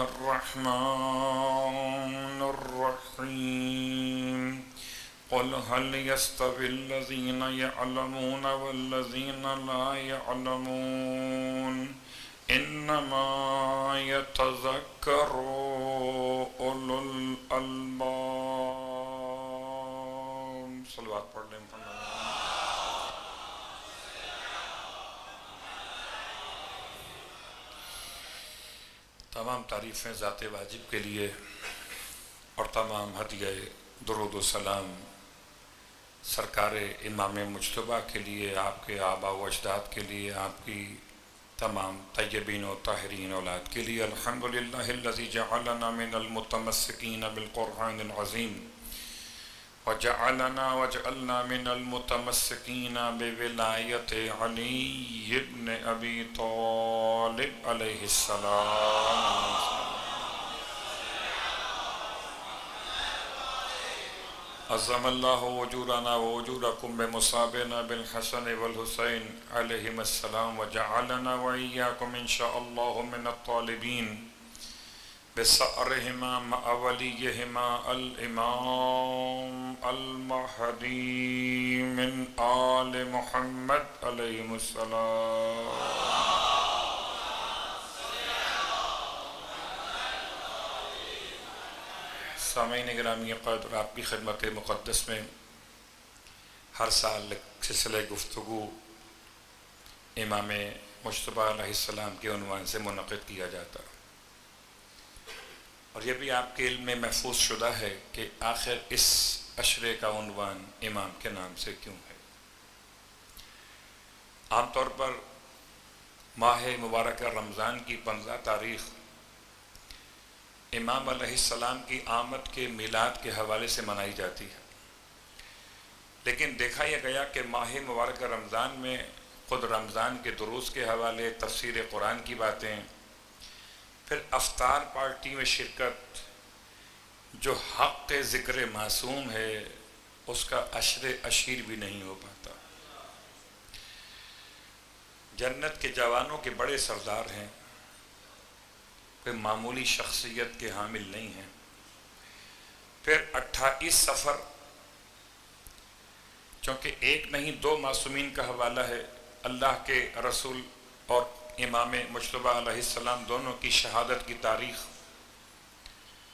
الرحمن الرحيم قل هل يستوي الذين يعلمون والذين لا يعلمون انما يتذكر اولو الالباب. صلوات پڑھ لیں. تمام تعریفیں ذات واجب کے لیے اور تمام ہدیہ درود و سلام سرکار امام مجتبیٰ کے لیے، آپ کے آباء و اجداد کے لیے، آپ کی تمام طیبین و طاہرین اولاد کے لیے. الحمدللہ الذی جعلنا من المتمسکین بالقرآن العظیم وجعلنا من المتمسکین بولایت علی بن ابی طالب علیہ السلام. عظم اللہ وجورنا ووجورکم بمصابنا بالحسن والحسین علیہم السلام وجعلنا وإیاکم انشاء اللہ من الطالبین بسعرہما مع ولیہما الامام المہدی من آل محمد علیہم السلام. سامعین گرامی قدر، آپ کی خدمت مقدس میں ہر سال سلسلہ گفتگو امام مجتبیٰ علیہ السلام کے عنوان سے منعقد کیا جاتا، اور یہ بھی آپ کے علم میں محفوظ شدہ ہے کہ آخر اس عشرے کا عنوان امام کے نام سے کیوں ہے. عام طور پر ماہ مبارکہ رمضان کی 15 تاریخ امام علیہ السلام کی آمد کے میلاد کے حوالے سے منائی جاتی ہے، لیکن دیکھا یہ گیا کہ ماہ مبارکہ رمضان میں خود رمضان کے دروس کے حوالے، تفسیر قرآن کی باتیں، پھر افطار پارٹی میں شرکت، جو حق ذکر معصوم ہے اس کا عشر عشیر بھی نہیں ہو پاتا. جنت کے جوانوں کے بڑے سردار ہیں، کوئی معمولی شخصیت کے حامل نہیں ہیں. پھر 28 سفر، چونکہ ایک نہیں 2 معصومین کا حوالہ ہے، اللہ کے رسول اور امام مجتبیٰ علیہ السلام دونوں کی شہادت کی تاریخ،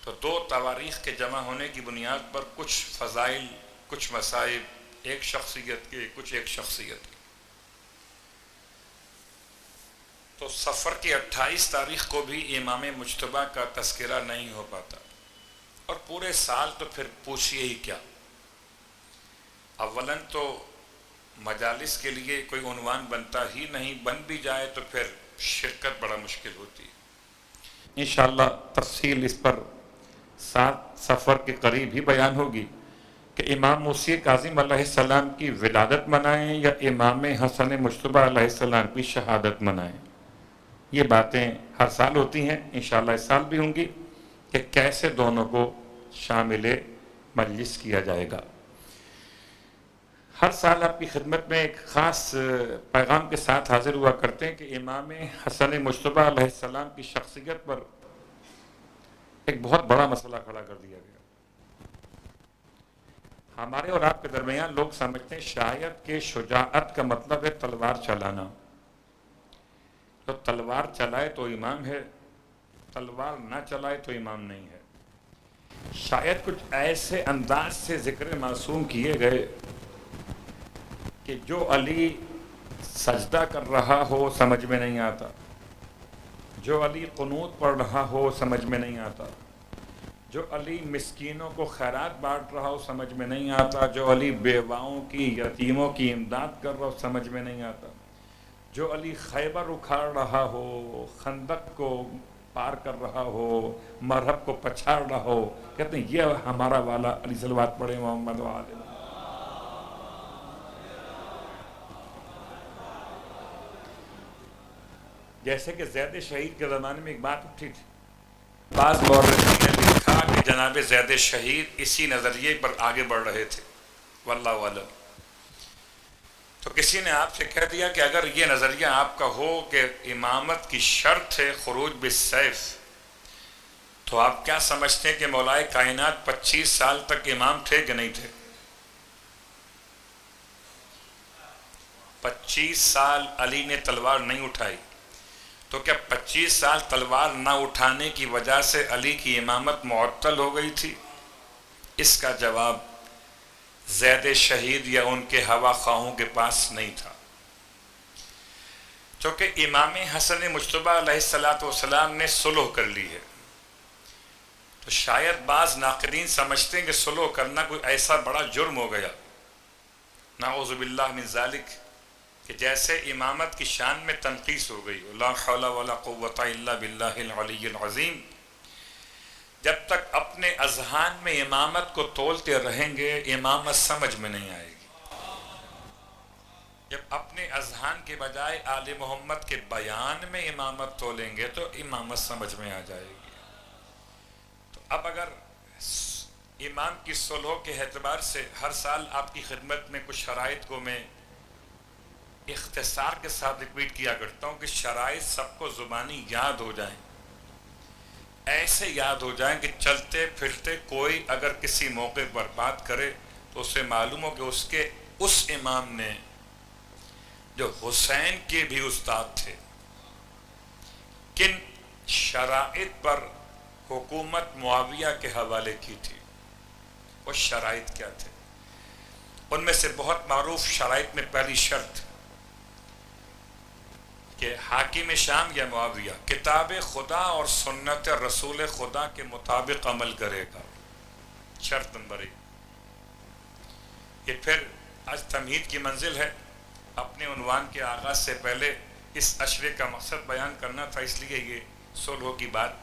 تو 2 تواریخ کے جمع ہونے کی بنیاد پر کچھ فضائل، کچھ مصائب ایک شخصیت کے، کچھ ایک شخصیت کے. تو سفر کی 28 تاریخ کو بھی امام مجتبیٰ کا تذکرہ نہیں ہو پاتا، اور پورے سال تو پھر پوچھئے ہی کیا. اولاً تو مجالس کے لیے کوئی عنوان بنتا ہی نہیں، بن بھی جائے تو پھر شرکت بڑا مشکل ہوتی ہے. انشاءاللہ تفصیل اس پر 7 سفر کے قریب ہی بیان ہوگی کہ امام موسیٰ کاظم علیہ السلام کی ولادت منائیں یا امام حسن مجتبیٰ علیہ السلام کی شہادت منائیں. یہ باتیں ہر سال ہوتی ہیں، انشاءاللہ اس سال بھی ہوں گی کہ کیسے دونوں کو شامل مجلس کیا جائے گا. ہر سال آپ کی خدمت میں ایک خاص پیغام کے ساتھ حاضر ہوا کرتے ہیں کہ امام حسن مجتبیٰ علیہ السلام کی شخصیت پر ایک بہت بڑا مسئلہ کھڑا کر دیا گیا. ہمارے اور آپ کے درمیان لوگ سمجھتے ہیں شاید کہ شجاعت کا مطلب ہے تلوار چلانا. تو تلوار چلائے تو امام ہے، تلوار نہ چلائے تو امام نہیں ہے. شاید کچھ ایسے انداز سے ذکر معصوم کیے گئے کہ جو علی سجدہ کر رہا ہو سمجھ میں نہیں آتا، جو علی قنوت پڑھ رہا ہو سمجھ میں نہیں آتا، جو علی مسکینوں کو خیرات بانٹ رہا ہو سمجھ میں نہیں آتا، جو علی بیواؤں کی، یتیموں کی امداد کر رہا ہو سمجھ میں نہیں آتا، جو علی خیبر اکھاڑ رہا ہو، خندق کو پار کر رہا ہو، مرحب کو پچھاڑ رہا ہو، کہتے ہیں یہ ہمارا والا علی. صلوات پڑھیں محمد و آل. جیسے کہ زید شہید کے زمانے میں ایک بات اٹھی تھی، بعض مورخین نے لکھا کہ جناب زید شہید اسی نظریے پر آگے بڑھ رہے تھے، واللہ اعلم. تو کسی نے آپ سے کہہ دیا کہ اگر یہ نظریہ آپ کا ہو کہ امامت کی شرط ہے خروج بالسیف، تو آپ کیا سمجھتے ہیں کہ مولائے کائنات 25 سال تک امام تھے کہ نہیں تھے؟ 25 سال علی نے تلوار نہیں اٹھائی، تو کیا 25 سال تلوار نہ اٹھانے کی وجہ سے علی کی امامت معطل ہو گئی تھی؟ اس کا جواب زید شہید یا ان کے ہوا خواہوں کے پاس نہیں تھا، چونکہ امام حسن مجتبی علیہ السلام نے صلح کر لی ہے۔ تو شاید بعض ناقدین سمجھتے ہیں کہ صلح کرنا کوئی ایسا بڑا جرم ہو گیا، نعوذ باللہ من ذالک، کہ جیسے امامت کی شان میں تنقیص ہو گئی، لا حول ولا قوت الا باللہ العلی العظیم۔ جب تک اپنے اذہان میں امامت کو تولتے رہیں گے امامت سمجھ میں نہیں آئے گی، جب اپنے اذہان کے بجائے آل محمد کے بیان میں امامت تولیں گے تو امامت سمجھ میں آ جائے گی۔ تو اب اگر امام کی صلح کے اعتبار سے ہر سال آپ کی خدمت میں کچھ شرائط کو میں اختصار کے ساتھ ریپیٹ کیا کرتا ہوں کہ شرائط سب کو زبانی یاد ہو جائیں، ایسے یاد ہو جائیں کہ چلتے پھرتے کوئی اگر کسی موقع پر بات کرے تو اسے معلوم ہو کہ اس امام نے جو حسین کے بھی استاد تھے کن شرائط پر حکومت معاویہ کے حوالے کی تھی، وہ شرائط کیا تھے۔ ان میں سے بہت معروف شرائط میں پہلی شرط کہ حاکم شام یا معاویہ کتاب خدا اور سنت رسول خدا کے مطابق عمل کرے گا، شرط نمبر 1۔ یہ پھر آج تمہید کی منزل ہے، اپنے عنوان کے آغاز سے پہلے اس اشرے کا مقصد بیان کرنا تھا، اس لیے یہ صلح کی بات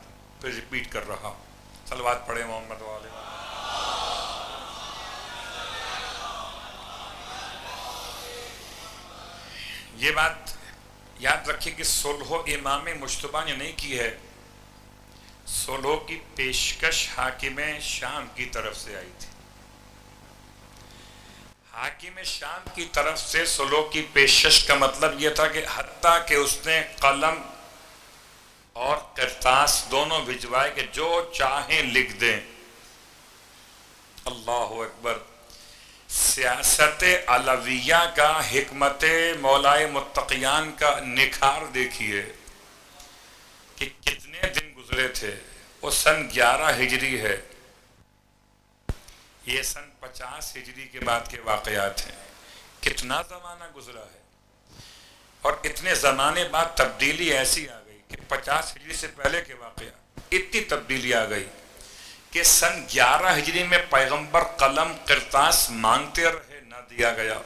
پھر ریپیٹ کر رہا ہوں۔ صلوات پڑھیں محمد والے۔ یہ بات یاد رکھیں کہ صلح امام مجتبی نے نہیں کی ہے، صلح کی پیشکش حاکم شام کی طرف سے آئی تھی۔ حاکم شام کی طرف سے صلح کی پیشکش کا مطلب یہ تھا کہ حتیٰ کہ اس نے قلم اور کرتاس دونوں بھجوائے کہ جو چاہیں لکھ دیں۔ اللہ اکبر! سیاست علویہ کا، حکمت مولائے متقیان کا نکھار دیکھیے کہ کتنے دن گزرے تھے۔ وہ سن 11 ہجری ہے، یہ سن 50 ہجری کے بعد کے واقعات ہیں۔ کتنا زمانہ گزرا ہے، اور اتنے زمانے بعد تبدیلی ایسی آ گئی کہ 50 ہجری سے پہلے کے واقعات اتنی تبدیلی آ گئی کہ سن 11 ہجری میں پیغمبر قلم کرتاس مانگتے رہے، نہ دیا گیا،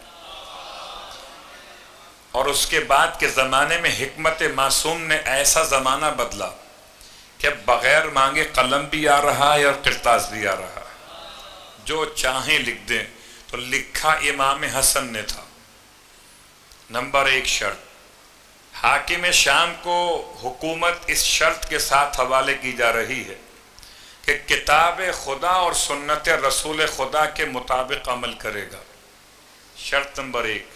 اور اس کے بعد کے زمانے میں حکمت معصوم نے ایسا زمانہ بدلا کہ بغیر مانگے قلم بھی آ رہا ہے اور کرتاس بھی آ رہا ہے، جو چاہیں لکھ دیں۔ تو لکھا امام حسن نے تھا۔ نمبر 1 شرط، حاکم شام کو حکومت اس شرط کے ساتھ حوالے کی جا رہی ہے کہ کتاب خدا اور سنت رسول خدا کے مطابق عمل کرے گا، شرط نمبر 1۔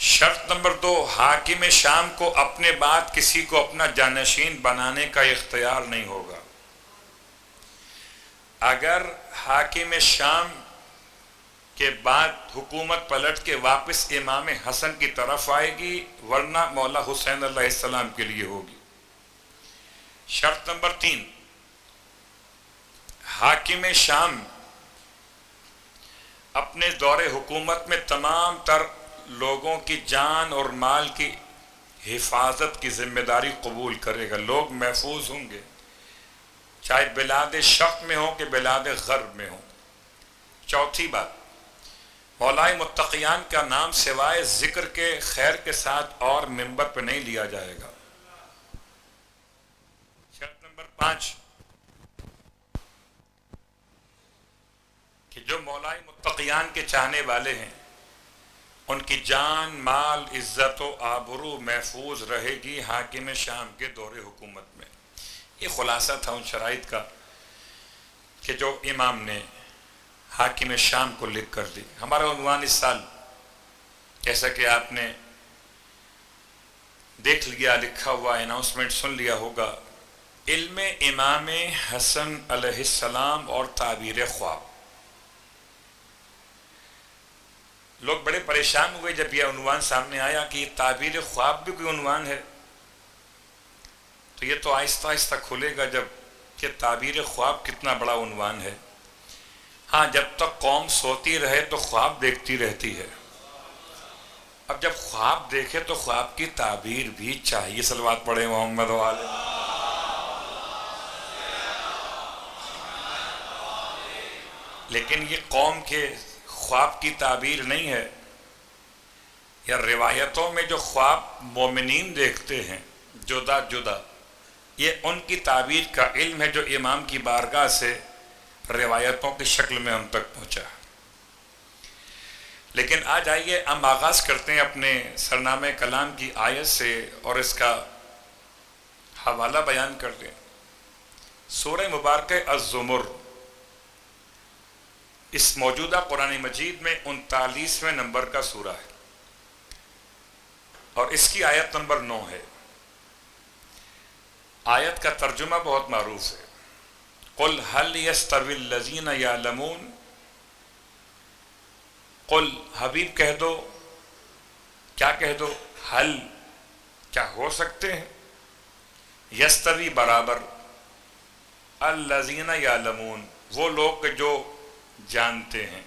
شرط نمبر 2، حاکم شام کو اپنے بعد کسی کو اپنا جانشین بنانے کا اختیار نہیں ہوگا۔ اگر حاکم شام کے بعد حکومت پلٹ کے واپس امام حسن کی طرف آئے گی، ورنہ مولا حسین علیہ السلام کے لیے ہوگی۔ شرط نمبر 3، حاکم شام اپنے دور حکومت میں تمام تر لوگوں کی جان اور مال کی حفاظت کی ذمہ داری قبول کرے گا، لوگ محفوظ ہوں گے، چاہے بلاد شرق میں ہوں کہ بلاد غرب میں ہوں۔ چوتھی بات، مولائے متقیان کا نام سوائے ذکر کے خیر کے ساتھ اور منبر پہ نہیں لیا جائے گا۔ شرط نمبر 5، کہ جو مولائے متقیان کے چاہنے والے ہیں ان کی جان، مال، عزت و آبرو محفوظ رہے گی حاکم شام کے دور حکومت میں۔ یہ خلاصہ تھا ان شرائط کا کہ جو امام نے حاکم شام کو لکھ کر دی۔ ہمارا عنوان اس سال، جیسا کہ آپ نے دیکھ لیا، لکھا ہوا اناؤنسمنٹ سن لیا ہوگا، علم امام حسن علیہ السلام اور تعبیر خواب. لوگ بڑے پریشان ہوئے جب یہ عنوان سامنے آیا کہ یہ تعبیر خواب بھی کوئی عنوان ہے. تو یہ تو آہستہ آہستہ کھلے گا جب کہ تعبیر خواب کتنا بڑا عنوان ہے. ہاں، جب تک قوم سوتی رہے تو خواب دیکھتی رہتی ہے. اب جب خواب دیکھے تو خواب کی تعبیر بھی چاہیے. صلوات پڑھے محمد والے. لیکن یہ قوم کے خواب کی تعبیر نہیں ہے. یا روایتوں میں جو خواب مومنین دیکھتے ہیں جدا جدا، یہ ان کی تعبیر کا علم ہے جو امام کی بارگاہ سے روایتوں کی شکل میں ہم تک پہنچا. لیکن آج آئیے ہم آغاز کرتے ہیں اپنے سرنامہ کلام کی آیت سے اور اس کا حوالہ بیان کر دیں. سورہ مبارکہ الزمر اس موجودہ قرآن مجید میں 39ویں نمبر کا سورہ ہے اور اس کی آیت نمبر 9 ہے. آیت کا ترجمہ بہت معروف ہے. قل هل يستوي الذين يعلمون، قل حبیب کہہ دو، کیا کہہ دو؟ حل، کیا ہو سکتے ہیں؟ یستوی برابر، الذین یعلمون وہ لوگ جو جانتے ہیں،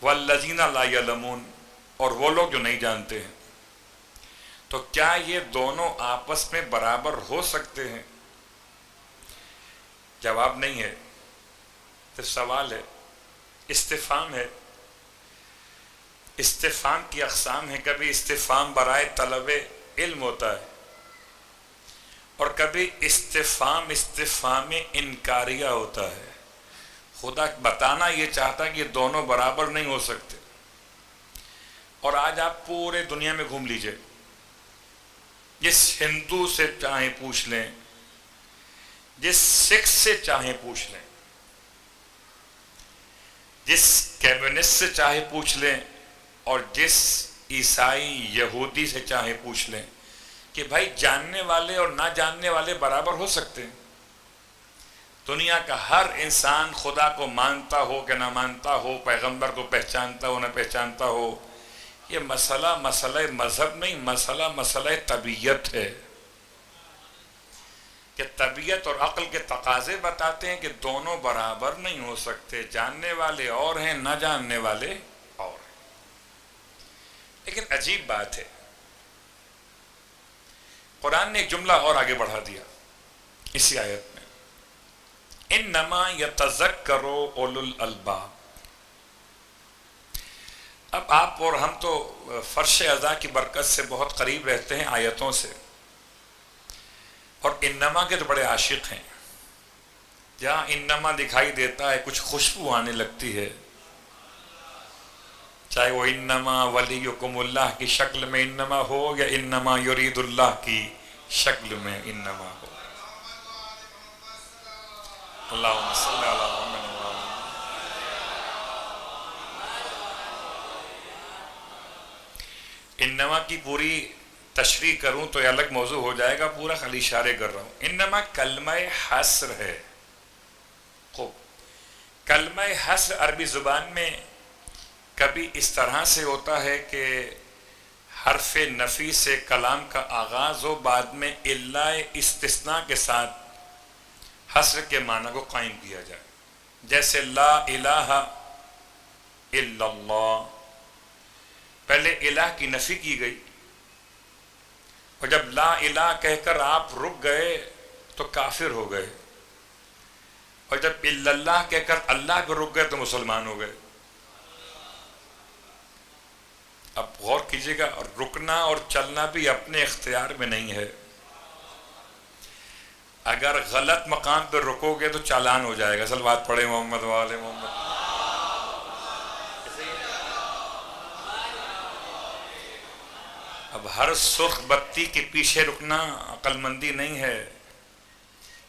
والذین لا یعلمون اور وہ لوگ جو نہیں جانتے ہیں. تو کیا یہ دونوں آپس میں برابر ہو سکتے ہیں؟ جواب نہیں ہے. پھر سوال ہے، استفہام ہے. استفہام کی اقسام ہیں. کبھی استفہام برائے طلب علم ہوتا ہے اور کبھی استفہام انکاریہ ہوتا ہے. خدا بتانا یہ چاہتا ہے کہ یہ دونوں برابر نہیں ہو سکتے. اور آج آپ پورے دنیا میں گھوم لیجئے، جس ہندو سے چاہیں پوچھ لیں، جس سکھ سے چاہیں پوچھ لیں، جس کمیونسٹ سے چاہے پوچھ لیں اور جس عیسائی یہودی سے چاہے پوچھ لیں کہ بھائی جاننے والے اور نہ جاننے والے برابر ہو سکتے ہیں؟ دنیا کا ہر انسان خدا کو مانتا ہو کہ نہ مانتا ہو، پیغمبر کو پہچانتا ہو نہ پہچانتا ہو، یہ مسئلہ مذہب نہیں، مسئلہ طبیعت ہے. کہ طبیعت اور عقل کے تقاضے بتاتے ہیں کہ دونوں برابر نہیں ہو سکتے. جاننے والے اور ہیں، نہ جاننے والے اور ہیں. لیکن عجیب بات ہے، قرآن نے ایک جملہ اور آگے بڑھا دیا اسی آیت میں، انما یتذکر اولو الالباب. اب آپ اور ہم تو فرش ازاں کی برکت سے بہت قریب رہتے ہیں آیتوں سے، اور انما کے تو بڑے عاشق ہیں. جہاں انما دکھائی دیتا ہے کچھ خوشبو آنے لگتی ہے، چاہے وہ انما ولیکم اللہ کی شکل میں انما ہو یا انما یرید اللہ کی شکل میں انما ہو. اللہم صلی علی محمد. انما کی پوری تشریح کروں تو یہ الگ موضوع ہو جائے گا، پورا خالی اشارے کر رہا ہوں. انما کلمہ حصر ہے. خوب، کلمہ حصر عربی زبان میں کبھی اس طرح سے ہوتا ہے کہ حرف نفی سے کلام کا آغاز ہو، بعد میں الا استثناء کے ساتھ حصر کے معنی کو قائم کیا جائے. جیسے لا الہ الا اللہ، پہلے الہ کی نفی کی گئی اور جب لا الہ کہہ کر آپ رک گئے تو کافر ہو گئے، اور جب الا اللہ کہہ کر اللہ کو رک گئے تو مسلمان ہو گئے. اب غور کیجئے گا، اور رکنا اور چلنا بھی اپنے اختیار میں نہیں ہے. اگر غلط مقام پہ رکو گے تو چالان ہو جائے گا. صلوات پڑھے محمد وآل محمد. اب ہر سرخ بتی کے پیچھے رکنا عقل مندی نہیں ہے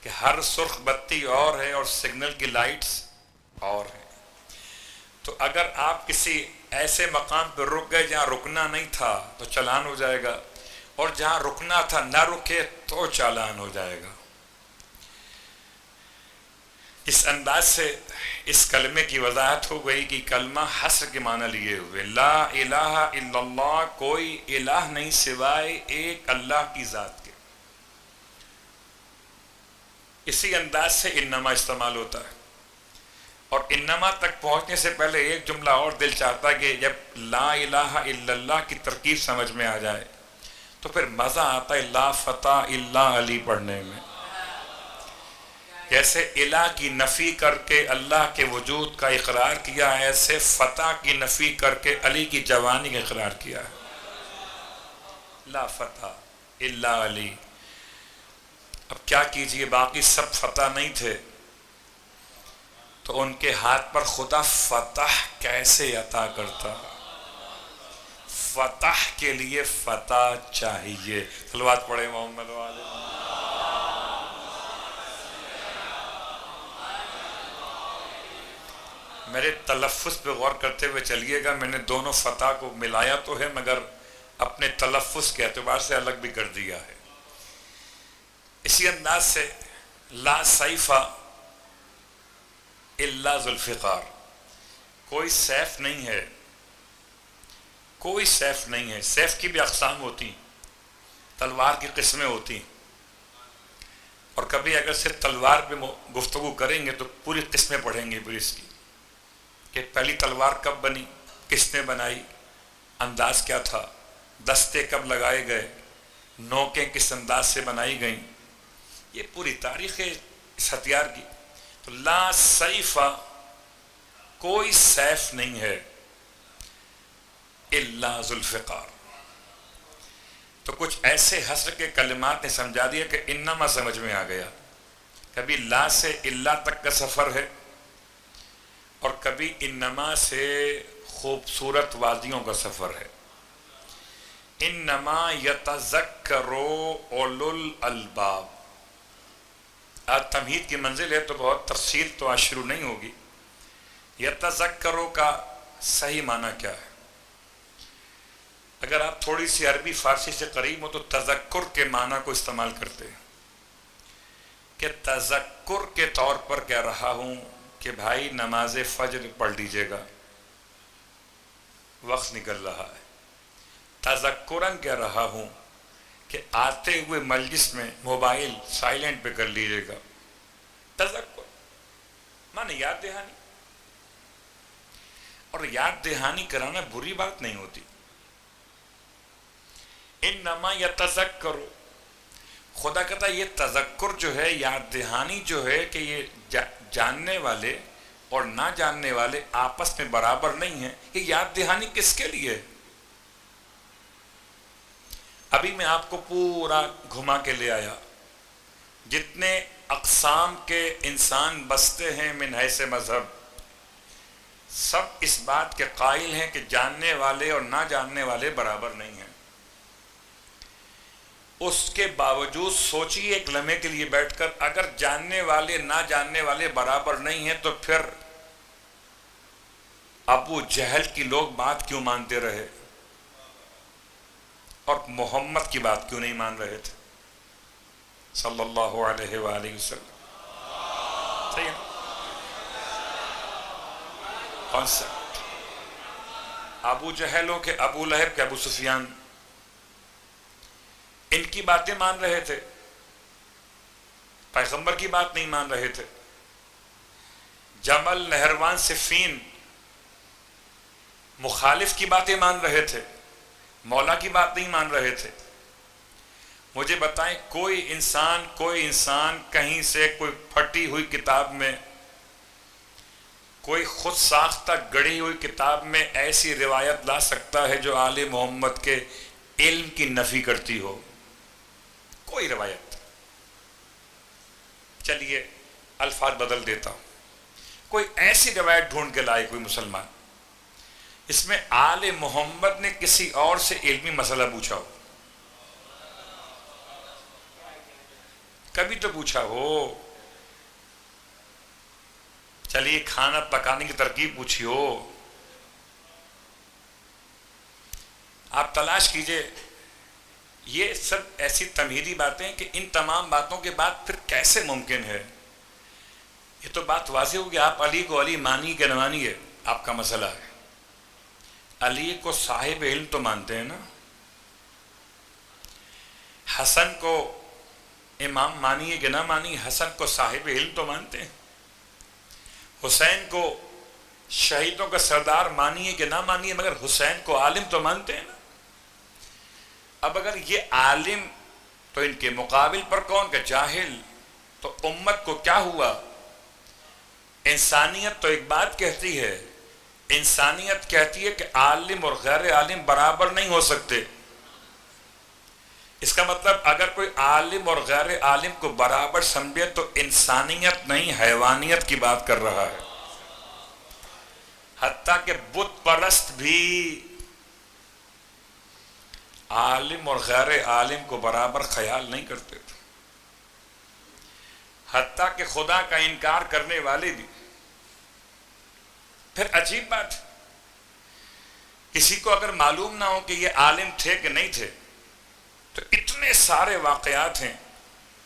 کہ ہر سرخ بتی اور ہے اور سگنل کی لائٹس اور ہیں. تو اگر آپ کسی ایسے مقام پر رک گئے جہاں رکنا نہیں تھا تو چلان ہو جائے گا. اور جہاں رکنا تھا نہ رکے تو چالان ہو جائے گا۔ اس انداز سے اس کلمے کی وضاحت ہو گئی کہ کلمہ حصر کے معنی لیے ہوئے، لا الہ الا اللہ، کوئی الہ نہیں سوائے ایک اللہ کی ذات کے۔ اسی انداز سے انما استعمال ہوتا ہے، اور انما تک پہنچنے سے پہلے ایک جملہ اور دل چاہتا ہے کہ جب لا الہ الا اللہ کی ترکیب سمجھ میں آ جائے تو پھر مزہ آتا ہے لا فتح الا علی پڑھنے میں۔ جیسے الہ کی نفی کر کے اللہ کے وجود کا اقرار کیا، ایسے فتح کی نفی کر کے علی کی جوانی کا اقرار کیا ہے، لا فتح الا علی۔ اب کیا کیجئے، باقی سب فتح نہیں تھے تو ان کے ہاتھ پر خدا فتح کیسے عطا کرتا؟ فتح کے لیے فتح چاہیے۔ صلوات پڑھے محمد والے۔ میرے تلفظ پہ غور کرتے ہوئے چلیے گا، میں نے دونوں فتح کو ملایا تو ہے مگر اپنے تلفظ کے اعتبار سے الگ بھی کر دیا ہے۔ اسی انداز سے لا سیف الا ذوالفقار، کوئی سیف نہیں ہے، کوئی سیف نہیں ہے۔ سیف کی بھی اقسام ہوتی، تلوار کی قسمیں ہوتی، اور کبھی اگر صرف تلوار پہ گفتگو کریں گے تو پوری قسمیں پڑھیں گے پھر اس کی، کہ پہلی تلوار کب بنی، کس نے بنائی، انداز کیا تھا، دستے کب لگائے گئے، نوکیں کس انداز سے بنائی گئیں، یہ پوری تاریخ ہے اس ہتھیار کی۔ تو لا سیف، کوئی سیف نہیں ہے الا ذوالفقار۔ تو کچھ ایسے حصر کے کلمات نے سمجھا دیا کہ انما سمجھ میں آ گیا۔ کبھی لا سے الا تک کا سفر ہے، اور کبھی انما سے خوبصورت وادیوں کا سفر ہے۔ انما یتذکر اولو الالباب، آج تمہید کی منزل ہے تو بہت تفصیل تو آج شروع نہیں ہوگی۔ یتذکروں کا صحیح معنی کیا ہے؟ اگر آپ تھوڑی سی عربی فارسی سے قریب ہو تو تذکر کے معنی کو استعمال کرتے ہیں کہ تذکر کے طور پر کہہ رہا ہوں کہ بھائی نماز فجر پڑھ لیجئے گا، وقت نکل رہا ہے۔ تذکراً کہہ رہا ہوں کہ آتے ہوئے مجلس میں موبائل سائلنٹ پہ کر لیجئے گا۔ تذکر معنی یاد دہانی، اور یاد دہانی کرانا بری بات نہیں ہوتی۔ انما یتذکر، خدا کہتا ہے یہ تذکر جو ہے، یاد دہانی جو ہے کہ یہ جاننے والے اور نہ جاننے والے آپس میں برابر نہیں ہیں۔ یہ یاد دہانی کس کے لیے؟ ابھی میں آپ کو پورا گھما کے لے آیا، جتنے اقسام کے انسان بستے ہیں من حیث مذہب، سب اس بات کے قائل ہیں کہ جاننے والے اور نہ جاننے والے برابر نہیں ہیں۔ اس کے باوجود سوچیے ایک لمحے کے لیے بیٹھ کر، اگر جاننے والے نہ جاننے والے برابر نہیں ہیں تو پھر ابو جہل کی لوگ بات کیوں مانتے رہے اور محمد کی بات کیوں نہیں مان رہے تھے صلی اللہ علیہ وآلہ وسلم؟ صحیح ہے؟ کانسیپٹ ابو جہلوں کے ابو لہب کے ابو سفیان ان کی باتیں مان رہے تھے، پیغمبر کی بات نہیں مان رہے تھے۔ جمل، نہروان، صفین مخالف کی باتیں مان رہے تھے، مولا کی بات نہیں مان رہے تھے۔ مجھے بتائیں کوئی انسان کہیں سے کوئی پھٹی ہوئی کتاب میں، کوئی خود ساختہ گڑھی ہوئی کتاب میں ایسی روایت لا سکتا ہے جو آل محمد کے علم کی نفی کرتی ہو؟ کوئی روایت، چلیے الفاظ بدل دیتا ہوں، کوئی ایسی روایت ڈھونڈ کے لائے کوئی مسلمان اس میں آل محمد نے کسی اور سے علمی مسئلہ پوچھا ہو؟ کبھی تو پوچھا ہو؟ چلیے کھانا پکانے کی ترکیب پوچھی ہو؟ آپ تلاش کیجئے یہ سب ایسی تمہیدی باتیں کہ ان تمام باتوں کے بعد پھر کیسے ممکن ہے؟ یہ تو بات واضح ہوگی. آپ علی کو علی مانی کہ نہ مانیے آپ کا مسئلہ ہے. علی کو صاحب علم تو مانتے ہیں نا. حسن کو امام مانیے کہ نہ مانیے، حسن کو صاحب علم تو مانتے ہیں. حسین کو شہیدوں کا سردار مانیے کہ نہ مانیے، مگر حسین کو عالم تو مانتے ہیں نا. اب اگر یہ عالم تو ان کے مقابل پر کون کا جاہل، تو امت کو کیا ہوا؟ انسانیت تو ایک بات کہتی ہے، انسانیت کہتی ہے کہ عالم اور غیر عالم برابر نہیں ہو سکتے. اس کا مطلب اگر کوئی عالم اور غیر عالم کو برابر سمجھے تو انسانیت نہیں حیوانیت کی بات کر رہا ہے. حتیٰ کہ بت پرست بھی عالم اور غیر عالم کو برابر خیال نہیں کرتے تھے. حتیٰ کہ خدا کا انکار کرنے والے بھی. پھر عجیب بات، کسی کو اگر معلوم نہ ہو کہ یہ عالم تھے کہ نہیں تھے تو اتنے سارے واقعات ہیں،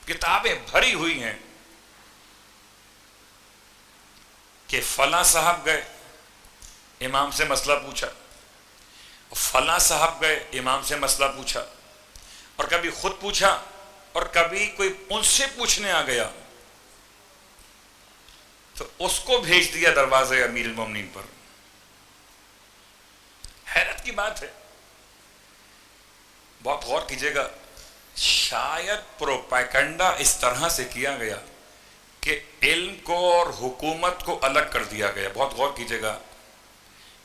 کتابیں بھری ہوئی ہیں کہ فلاں صاحب گئے امام سے مسئلہ پوچھا، فلاں صاحب گئے امام سے مسئلہ پوچھا، اور کبھی خود پوچھا اور کبھی کوئی ان سے پوچھنے آ گیا تو اس کو بھیج دیا دروازے امیر المومنین پر. حیرت کی بات ہے. بہت غور کیجئے گا، شاید پروپیگنڈا اس طرح سے کیا گیا کہ علم کو اور حکومت کو الگ کر دیا گیا. بہت غور کیجئے گا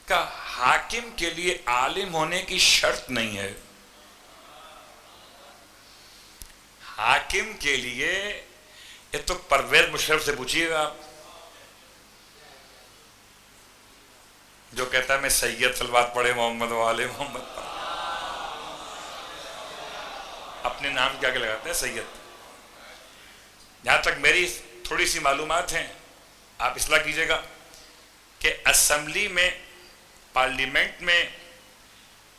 کہ حاکم کے لیے عالم ہونے کی شرط نہیں ہے. حاکم کے لیے، یہ تو پرویز مشرف سے پوچھئے گا آپ، جو کہتا ہے میں سید صلوات پڑھے محمد و آل محمد، اپنے نام کیا لگاتے ہیں سید. جہاں تک میری تھوڑی سی معلومات ہیں، آپ اصلاح کیجئے گا کہ اسمبلی میں، پارلیمنٹ میں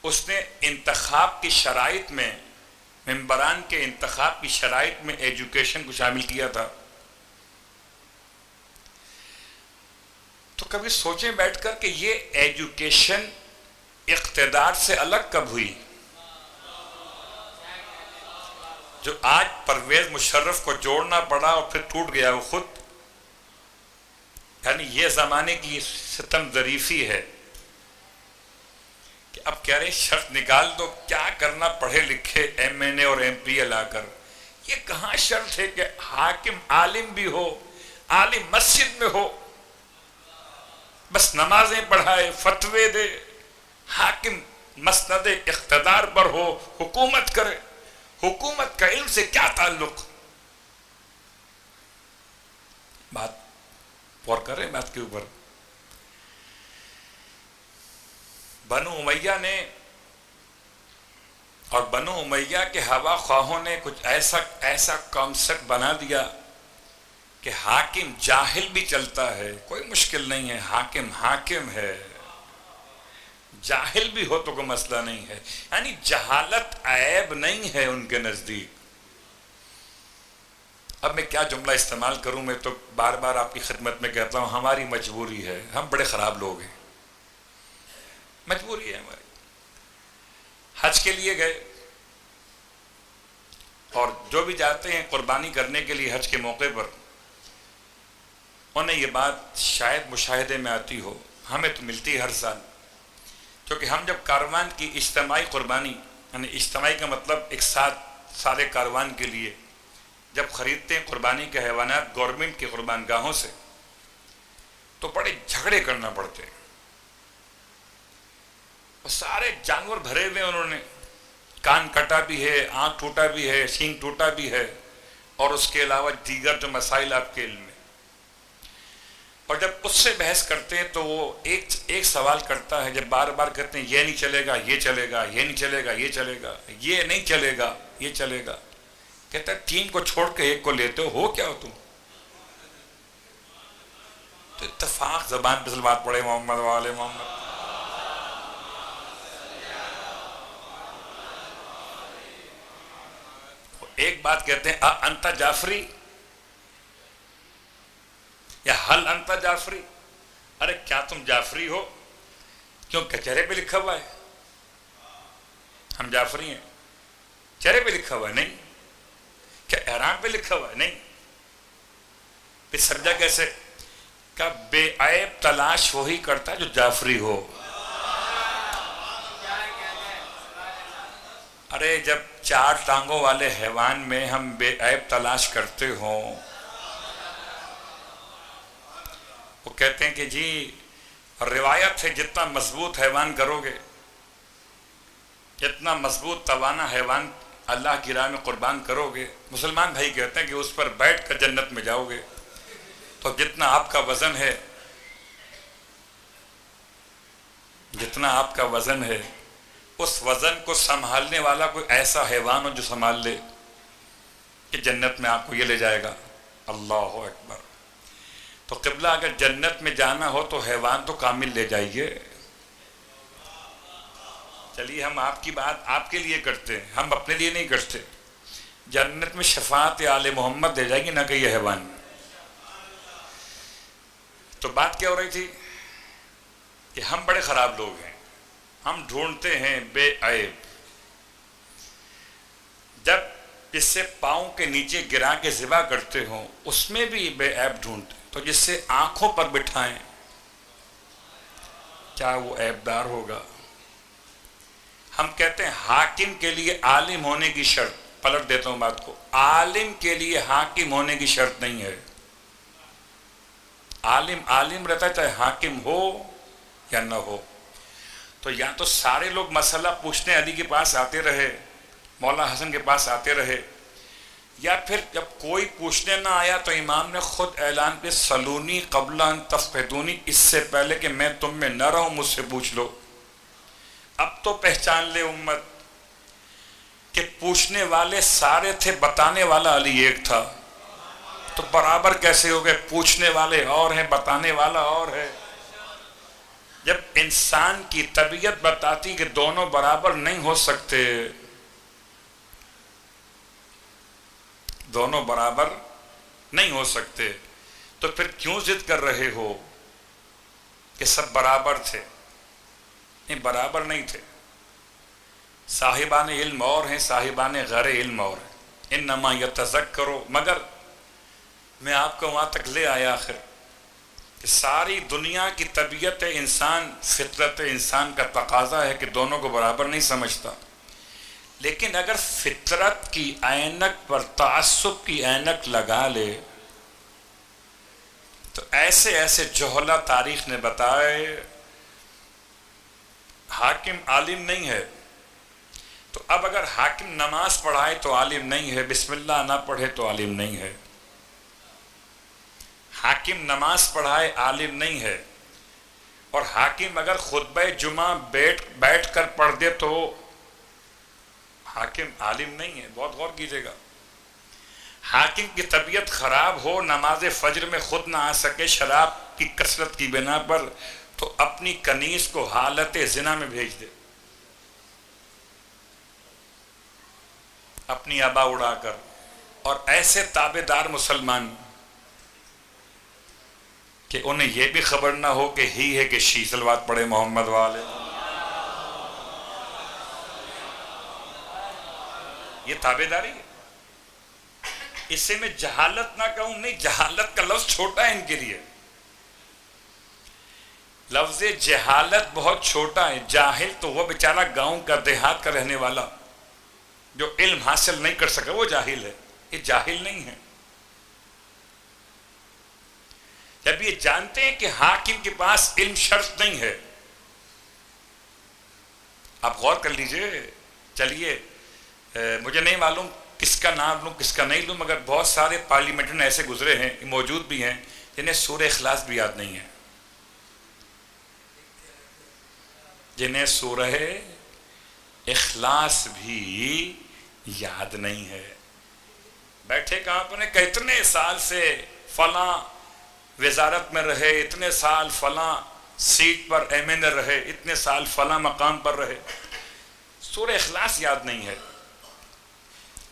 اس نے انتخاب کی شرائط میں، ممبران کے انتخاب کی شرائط میں ایجوکیشن کو شامل کیا تھا. تو کبھی سوچیں بیٹھ کر کہ یہ ایجوکیشن اقتدار سے الگ کب ہوئی؟ جو آج پرویز مشرف کو جوڑنا پڑا اور پھر ٹوٹ گیا وہ خود. یعنی یہ زمانے کی ستم ظریفی ہے کہ اب کہہ رہے شرط نکال دو، کیا کرنا پڑھے لکھے ایم این اے اور ایم پی اے لا کر. یہ کہاں شرط ہے کہ حاکم عالم بھی ہو، عالم مسجد میں ہو، بس نمازیں پڑھائے، فتوے دے، حاکم مسند اقتدار پر ہو، حکومت کرے. حکومت کا علم سے کیا تعلق؟ بات غور کریں بات کے اوپر. بنو امیہ نے اور بنو امیہ کے ہوا خواہوں نے کچھ ایسا کانسیپٹ بنا دیا کہ حاکم جاہل بھی چلتا ہے، کوئی مشکل نہیں ہے، حاکم حاکم ہے، جاہل بھی ہو تو کوئی مسئلہ نہیں ہے. یعنی جہالت عیب نہیں ہے ان کے نزدیک. اب میں کیا جملہ استعمال کروں، میں تو بار بار آپ کی خدمت میں کہتا ہوں ہماری مجبوری ہے، ہم بڑے خراب لوگ ہیں، مجبوری ہے ہماری. حج کے لیے گئے اور جو بھی جاتے ہیں قربانی کرنے کے لیے حج کے موقع پر، انہیں یہ بات شاید مشاہدے میں آتی ہو، ہمیں تو ملتی ہے ہر سال، کیونکہ ہم جب کاروان کی اجتماعی قربانی، یعنی اجتماعی کا مطلب ایک ساتھ سارے کاروان کے لیے جب خریدتے ہیں قربانی کے حیوانات گورنمنٹ کی قربان گاہوں سے، تو بڑے جھگڑے کرنا پڑتے ہیں. اور سارے جانور بھرے ہوئے انہوں نے، کان کٹا بھی ہے، آنکھ ٹوٹا بھی ہے، سینگ ٹوٹا بھی ہے، اور اس کے علاوہ دیگر جو مسائل آپ کے علم میں. اور جب اس سے بحث کرتے ہیں تو وہ ایک سوال کرتا ہے، جب بار بار کہتے ہیں یہ نہیں چلے گا، یہ چلے گا، یہ نہیں چلے گا، یہ چلے گا، یہ نہیں چلے گا، یہ چلے گا، کہتا ہے 3 کو چھوڑ کے 1 کو لیتے ہو کیا ہو تم؟ تو اتفاق زبان پہ صلوات پڑھے محمد و آل محمد. ایک بات کہتے ہیں انت جعفری یا حل انت جعفری، ارے کیا تم جعفری ہو؟ کیوں کہ چہرے پہ لکھا ہوا ہے ہم جعفری ہیں، چہرے پہ لکھا ہوا ہے نہیں، کیا احرام پہ لکھا ہوا ہے نہیں، پھر سمجھا کیسے؟ کہ بے عیب تلاش وہی کرتا ہے جو جعفری ہو۔ ارے جب 4 ٹانگوں والے حیوان میں ہم بے عیب تلاش کرتے ہوں، وہ کہتے ہیں کہ جی روایت ہے جتنا مضبوط حیوان کرو گے، جتنا مضبوط توانا حیوان اللہ کی راہ میں قربان کرو گے، مسلمان بھائی کہتے ہیں کہ اس پر بیٹھ کر جنت میں جاؤ گے، تو جتنا آپ کا وزن ہے، جتنا آپ کا وزن ہے، اس وزن کو سنبھالنے والا کوئی ایسا حیوان ہو جو سنبھال لے کہ جنت میں آپ کو یہ لے جائے گا۔ اللہ اکبر۔ تو قبلہ اگر جنت میں جانا ہو تو حیوان تو کامل لے جائیے۔ چلیے ہم آپ کی بات آپ کے لیے کرتے ہیں، ہم اپنے لیے نہیں کرتے۔ جنت میں شفاعت آل محمد دے جائے گی، نہ کہ یہ حیوان۔ تو بات کیا ہو رہی تھی کہ ہم بڑے خراب لوگ ہیں، ہم ڈھونڈتے ہیں بے عیب۔ جب جس سے پاؤں کے نیچے گرا کے ذبح کرتے ہوں اس میں بھی بے عیب ڈھونڈتے ہیں، تو جس سے آنکھوں پر بٹھائیں کیا وہ عیب دار ہوگا؟ ہم کہتے ہیں حاکم کے لیے عالم ہونے کی شرط، پلٹ دیتا ہوں بات کو، عالم کے لیے حاکم ہونے کی شرط نہیں ہے۔ عالم عالم رہتا ہے چاہے حاکم ہو یا نہ ہو۔ تو یا تو سارے لوگ مسئلہ پوچھنے علی کے پاس آتے رہے، مولا حسن کے پاس آتے رہے، یا پھر جب کوئی پوچھنے نہ آیا تو امام نے خود اعلان پہ سلونی قبل ان تفقدونی، اس سے پہلے کہ میں تم میں نہ رہوں مجھ سے پوچھ لو۔ اب تو پہچان لے امت کہ پوچھنے والے سارے تھے، بتانے والا علی ایک تھا، تو برابر کیسے ہو گئے؟ پوچھنے والے اور ہیں، بتانے والا اور ہے۔ جب انسان کی طبیعت بتاتی کہ دونوں برابر نہیں ہو سکتے، دونوں برابر نہیں ہو سکتے، تو پھر کیوں ضد کر رہے ہو کہ سب برابر تھے؟ نہیں، برابر نہیں تھے۔ صاحبان علم اور ہیں، صاحبان غیر علم اور ہیں۔ انما یتذکروا، مگر میں آپ کو وہاں تک لے آیا آخر کہ ساری دنیا کی طبیعت انسان، فطرت انسان کا تقاضا ہے کہ دونوں کو برابر نہیں سمجھتا، لیکن اگر فطرت کی اینک پر تعصب کی اینک لگا لے تو ایسے ایسے جہلا تاریخ نے بتائے۔ حاکم عالم نہیں ہے، تو اب اگر حاکم نماز پڑھائے تو عالم نہیں ہے، بسم اللہ نہ پڑھے تو عالم نہیں ہے۔ حاکم نماز پڑھائے عالم نہیں ہے، اور حاکم اگر خطبہ جمعہ بیٹھ کر پڑھ دے تو حاکم عالم نہیں ہے۔ بہت غور کیجئے گا۔ حاکم کی طبیعت خراب ہو، نماز فجر میں خود نہ آ سکے شراب کی کثرت کی بنا پر، تو اپنی کنیز کو حالت زنا میں بھیج دے، اپنی آبا اڑا کر۔ اور ایسے تابع دار مسلمان کہ انہیں یہ بھی خبر نہ ہو کہ ہی ہے کہ شی صلوات پڑھے محمد والے۔ یہ تابع داری ہے۔ اسے میں جہالت نہ کہوں، نہیں، جہالت کا لفظ چھوٹا ہے ان کے لیے، لفظ جہالت بہت چھوٹا ہے۔ جاہل تو وہ بیچارہ گاؤں کا، دیہات کا رہنے والا جو علم حاصل نہیں کر سکا، وہ جاہل ہے۔ یہ جاہل نہیں ہے۔ جب یہ جانتے ہیں کہ حاکم کے پاس علم شرط نہیں ہے، آپ غور کر لیجئے۔ چلیے مجھے نہیں معلوم کس کا نام لوں کس کا نہیں لوں، مگر بہت سارے پارلیمنٹرین ایسے گزرے ہیں، موجود بھی ہیں، جنہیں سورہ اخلاص بھی یاد نہیں ہے، جنہیں سورہ اخلاص بھی یاد نہیں ہے۔ بیٹھے کہاں پر ہیں کہ اتنے سال سے فلاں وزارت میں رہے، اتنے سال فلاں سیٹ پر ایم این اے رہے، اتنے سال فلاں مقام پر رہے، سورہ اخلاص یاد نہیں ہے۔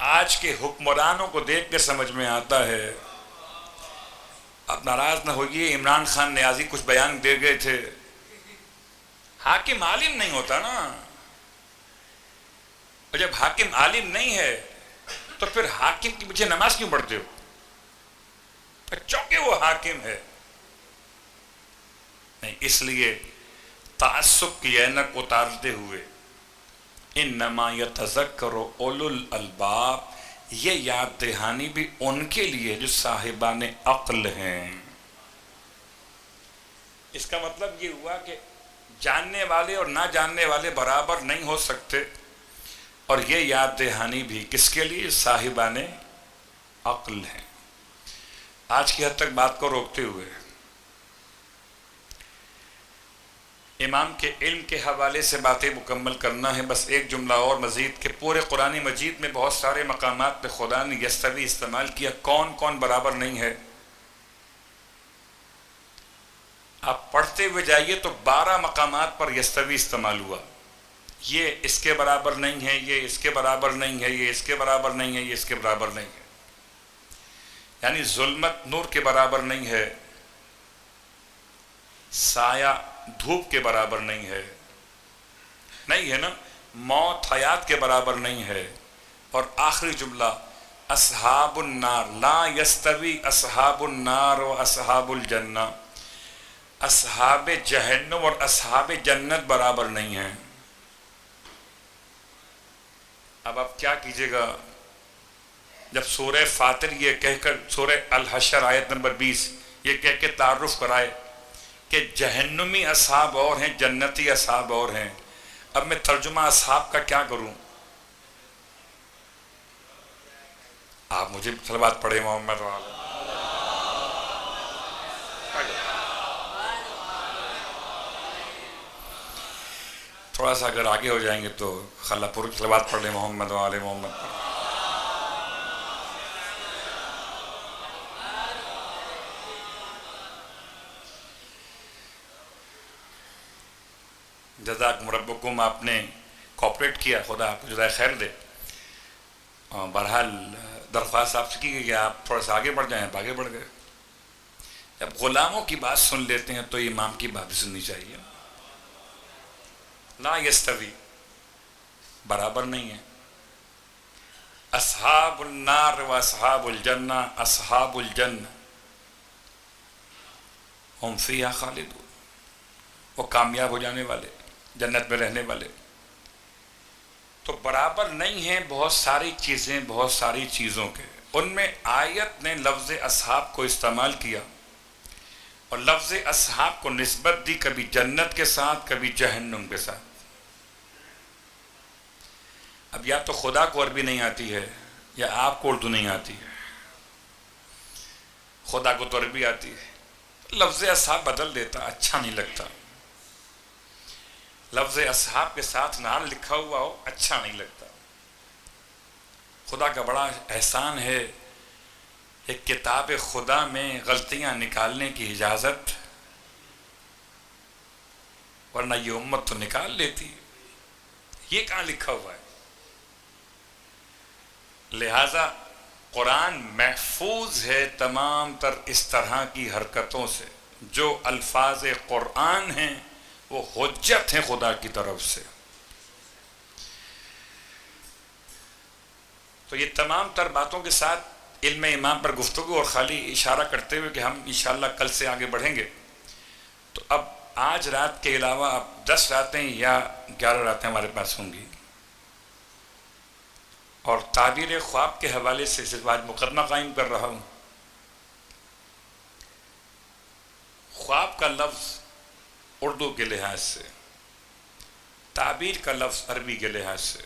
آج کے حکمرانوں کو دیکھ کے سمجھ میں آتا ہے. اب ناراض نہ ہوئیے، عمران خان نیازی کچھ بیان دے گئے تھے. حاکم عالم نہیں ہوتا نا، اور جب حاکم عالم نہیں ہے تو پھر حاکم کے پیچھے نماز کیوں پڑھتے ہو؟ چونکہ وہ حاکم ہے. نہیں، اس لیے تعصب کی اینک اتارتے ہوئے انما یتذکر اولو الالباب، یہ یاد دہانی بھی ان کے لیے جو صاحبان عقل ہیں. اس کا مطلب یہ ہوا کہ جاننے والے اور نہ جاننے والے برابر نہیں ہو سکتے، اور یہ یاد دہانی بھی کس کے لیے؟ صاحبان عقل ہیں. آج کی حد تک بات کو روکتے ہوئے امام کے علم کے حوالے سے باتیں مکمل کرنا ہے. بس ایک جملہ اور مزید کہ پورے قرآن مجید میں بہت سارے مقامات پہ خدا نے یستوی استعمال کیا. کون کون برابر نہیں ہے؟ آپ پڑھتے ہوئے جائیے تو 12 مقامات پر یستوی استعمال ہوا. یہ اس کے برابر نہیں ہے، یہ اس کے برابر نہیں ہے، یہ اس کے برابر نہیں ہے، یہ اس کے برابر نہیں ہے. یعنی ظلمت نور کے برابر نہیں ہے، سایہ دھوپ کے برابر نہیں ہے، نہیں ہے نا، موت حیات کے برابر نہیں ہے. اور آخری جملہ اصحاب النار لا یستوی اصحاب النار و اصحاب الجنہ، اصحاب جہنم اور اصحاب جنت برابر نہیں ہیں. اب آپ کیا کیجئے گا جب سورہ فاطر یہ کہہ کر سورہ الحشر آیت نمبر 20 یہ کہہ کے تعارف کرائے کہ جہنمی اصحاب اور ہیں، جنتی اصحاب اور ہیں. اب میں ترجمہ اصحاب کا کیا کروں؟ آپ مجھے صلوات پڑھے محمد وعلی. تھوڑا سا اگر آگے ہو جائیں گے تو خلا پور صلوات پڑھ لیں محمد وعلی محمد. جزاکم ربکم، آپ نے کوپریٹ کیا، خدا آپ کو جزائے خیر دے. بہرحال درخواست آپ سے کی گئی کہ آپ تھوڑا سا آگے بڑھ جائیں، آپ آگے بڑھ گئے. جب غلاموں کی بات سن لیتے ہیں تو امام کی بات بھی سننی چاہیے. لا یستوی برابر نہیں ہے. اصحاب النار و اصحاب الجنہ، اصحاب الجنہ ہم فیہا خالدون، وہ کامیاب ہو جانے والے، جنت میں رہنے والے. تو برابر نہیں ہیں بہت ساری چیزیں، بہت ساری چیزوں کے. ان میں آیت نے لفظ اصحاب کو استعمال کیا اور لفظ اصحاب کو نسبت دی کبھی جنت کے ساتھ، کبھی جہنم کے ساتھ. اب یا تو خدا کو عربی نہیں آتی ہے یا آپ کو اردو نہیں آتی ہے. خدا کو تو عربی آتی ہے، لفظ اصحاب بدل دیتا، اچھا نہیں لگتا. لفظ اصحاب کے ساتھ نام لکھا ہوا ہو، اچھا نہیں لگتا. خدا کا بڑا احسان ہے، ایک کتاب خدا میں غلطیاں نکالنے کی اجازت، ورنہ یہ امت تو نکال لیتی. یہ کہاں لکھا ہوا ہے؟ لہذا قرآن محفوظ ہے تمام تر اس طرح کی حرکتوں سے. جو الفاظ قرآن ہیں وہ حجت ہیں خدا کی طرف سے. تو یہ تمام تر باتوں کے ساتھ علم امام پر گفتگو اور خالی اشارہ کرتے ہوئے کہ ہم انشاءاللہ کل سے آگے بڑھیں گے. تو اب آج رات کے علاوہ اب 10 راتیں یا 11 راتیں ہمارے پاس ہوں گی، اور تعبیر خواب کے حوالے سے صرف آج مقدمہ قائم کر رہا ہوں. خواب کا لفظ اردو کے لحاظ سے، تعبیر کا لفظ عربی کے لحاظ سے.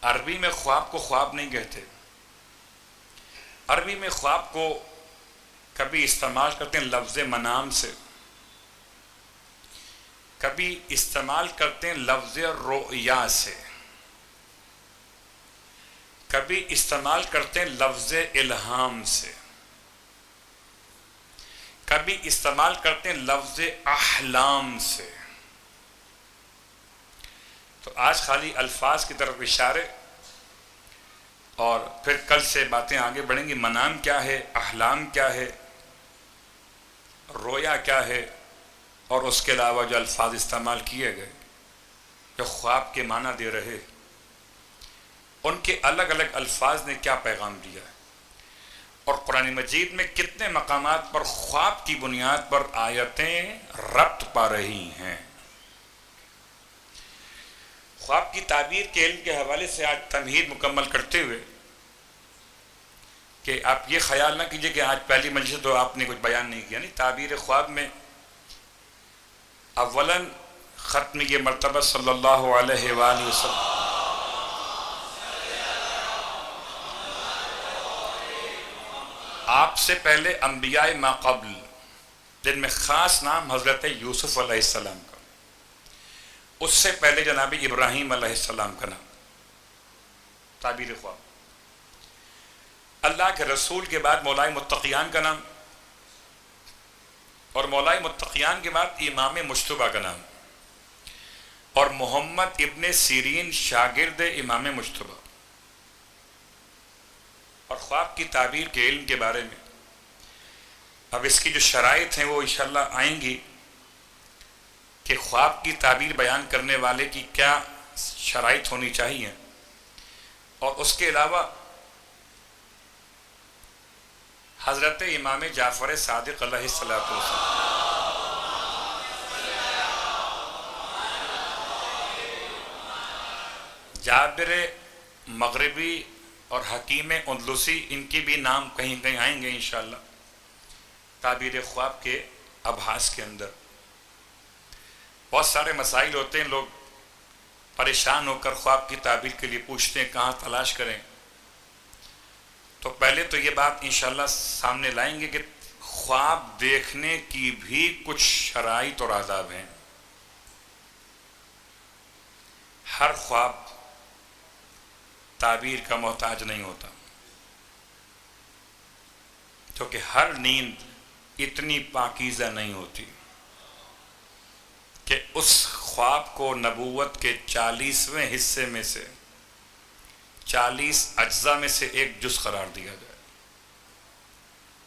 عربی میں خواب کو خواب نہیں کہتے. عربی میں خواب کو کبھی استعمال کرتے ہیں لفظ منام سے، کبھی استعمال کرتے ہیں لفظ رؤیا سے، کبھی استعمال کرتے ہیں لفظ الہام سے، کبھی استعمال کرتے ہیں لفظ احلام سے. تو آج خالی الفاظ کی طرف اشارے، اور پھر کل سے باتیں آگے بڑھیں گی۔ منام کیا ہے، احلام کیا ہے، رویا کیا ہے، اور اس کے علاوہ جو الفاظ استعمال کیے گئے جو خواب کے معنی دے رہے، ان کے الگ الگ الفاظ نے کیا پیغام دیا ہے، اور قرآن مجید میں کتنے مقامات پر خواب کی بنیاد پر آیتیں ربط پا رہی ہیں۔ خواب کی تعبیر کے علم کے حوالے سے آج تمہید مکمل کرتے ہوئے کہ آپ یہ خیال نہ کیجئے کہ آج پہلی مجلس تو آپ نے کچھ بیان نہیں کیا، نہیں، تعبیر خواب میں اولاً ختم یہ مرتبہ صلی اللہ علیہ وآلہ وسلم، آپ سے پہلے انبیاء ما قبل، جن میں خاص نام حضرت یوسف علیہ السلام کا، اس سے پہلے جناب ابراہیم علیہ السلام کا نام، تعبیر خواب۔ اللہ کے رسول کے بعد مولائے متقیان کا نام، اور مولائے متقیان کے بعد امام مجتبیٰ کا نام، اور محمد ابن سیرین شاگرد امام مجتبیٰ۔ اور خواب کی تعبیر کے علم کے بارے میں اب اس کی جو شرائط ہیں وہ انشاءاللہ آئیں گی کہ خواب کی تعبیر بیان کرنے والے کی کیا شرائط ہونی چاہیے، اور اس کے علاوہ حضرت امام جعفر صادق علیہ السلام، جابر مغربی اور حکیم اندلسی، ان کی بھی نام کہیں کہیں آئیں گے انشاءاللہ تعبیر خواب کے ابحاث کے اندر۔ بہت سارے مسائل ہوتے ہیں، لوگ پریشان ہو کر خواب کی تعبیر کے لیے پوچھتے ہیں کہاں تلاش کریں، تو پہلے تو یہ بات انشاءاللہ سامنے لائیں گے کہ خواب دیکھنے کی بھی کچھ شرائط اور آداب ہیں۔ ہر خواب تعبیر کا محتاج نہیں ہوتا، کیونکہ ہر نیند اتنی پاکیزہ نہیں ہوتی کہ اس خواب کو نبوت کے 40ویں حصے میں سے 40 اجزاء میں سے ایک جز قرار دیا جائے۔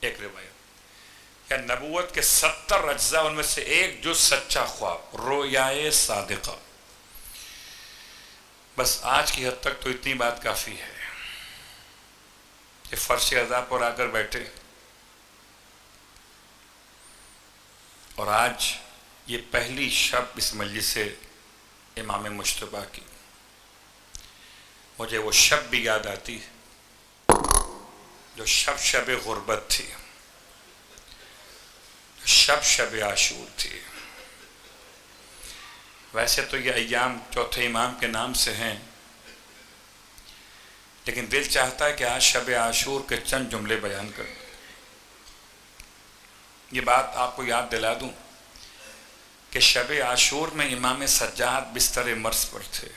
ایک روایت، یا نبوت کے 70 اجزاء ان میں سے ایک جز سچا خواب، رویائے صادقہ۔ بس آج کی حد تک تو اتنی بات کافی ہے کہ فرش عزا پر آ کر بیٹھے، اور آج یہ پہلی شب اس مجلس سے امام مجتبیٰ کی، مجھے وہ شب بھی یاد آتی ہے جو شب غربت تھی، شب عاشور تھی۔ ویسے تو یہ ایام چوتھے امام کے نام سے ہیں، لیکن دل چاہتا ہے کہ آج شب عاشور کے چند جملے بیان کروں۔ یہ بات آپ کو یاد دلا دوں کہ شب عاشور میں امام سجاد بستر مرض پر تھے۔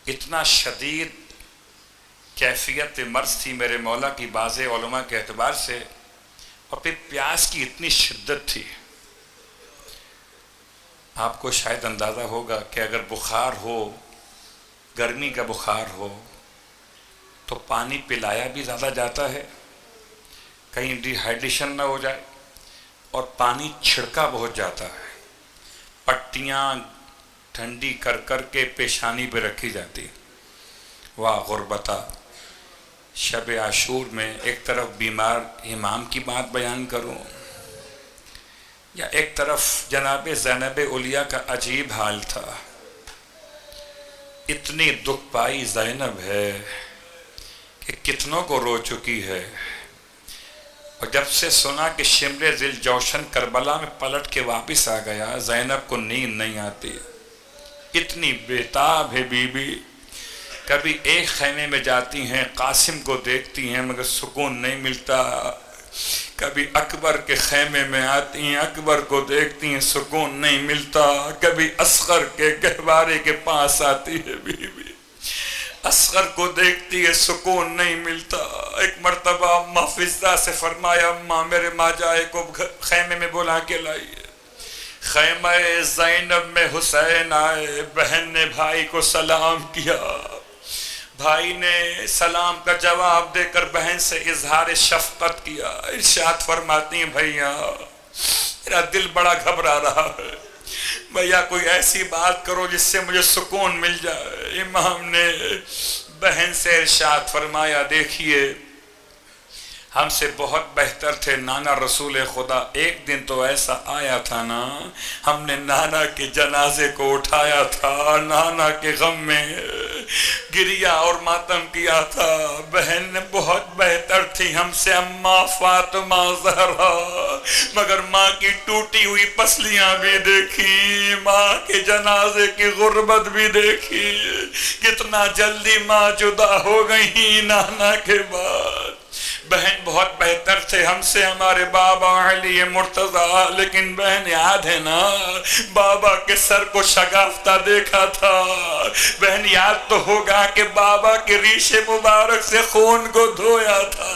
اتنا شدید کیفیت مرض تھی میرے مولا کی بعض علماء کے اعتبار سے، اور پھر پیاس کی اتنی شدت تھی۔ آپ کو شاید اندازہ ہوگا کہ اگر بخار ہو، گرمی کا بخار ہو، تو پانی پلایا بھی زیادہ جاتا ہے، کہیں ڈی ہائیڈریشن نہ ہو جائے، اور پانی چھڑکا بہت جاتا ہے، پٹیاں ٹھنڈی کر کر کے پیشانی پہ رکھی جاتی۔ واہ غربتہ! شب عاشور میں ایک طرف بیمار امام کی بات بیان کروں، یا ایک طرف جناب زینب اولیاء کا عجیب حال تھا۔ اتنی دکھ پائی زینب ہے کہ کتنوں کو رو چکی ہے، اور جب سے سنا کہ شمر ذی الجوشن کربلا میں پلٹ کے واپس آ گیا، زینب کو نیند نہیں آتی، اتنی بیتاب ہے بی بی۔ کبھی ایک خیمے میں جاتی ہیں، قاسم کو دیکھتی ہیں مگر سکون نہیں ملتا، کبھی اکبر کے خیمے میں آتی ہیں، اکبر کو دیکھتی ہیں، سکون نہیں ملتا، کبھی اصغر کے گہوارے کے پاس آتی ہے بی بی، اصغر کو دیکھتی ہے، سکون نہیں ملتا۔ ایک مرتبہ اماں فضہ سے فرمایا، اماں میرے ماجائے کو خیمے میں بلا کے لائیے۔ خیمہ زینب میں حسین آئے، بہن نے بھائی کو سلام کیا، بھائی نے سلام کا جواب دے کر بہن سے اظہار شفقت کیا۔ ارشاد فرماتی ہیں بھیا میرا دل بڑا گھبرا رہا ہے، بھیا کوئی ایسی بات کرو جس سے مجھے سکون مل جائے۔ امام نے بہن سے ارشاد فرمایا دیکھیے ہم سے بہت بہتر تھے نانا رسول خدا، ایک دن تو ایسا آیا تھا نا ہم نے نانا کے جنازے کو اٹھایا تھا، نانا کے غم میں گریا اور ماتم کیا تھا۔ بہن نے بہت بہتر تھی ہم سے اماں فاطمہ زہرا، مگر ماں کی ٹوٹی ہوئی پسلیاں بھی دیکھی، ماں کے جنازے کی غربت بھی دیکھی، کتنا جلدی ماں جدا ہو گئی نانا کے بعد۔ بہن بہت بہتر تھے ہم سے ہمارے بابا علی مرتضیٰ، لیکن بہن یاد ہے نا بابا کے سر کو شگافتہ دیکھا تھا، بہن یاد تو ہوگا کہ بابا کے ریش مبارک سے خون کو دھویا تھا،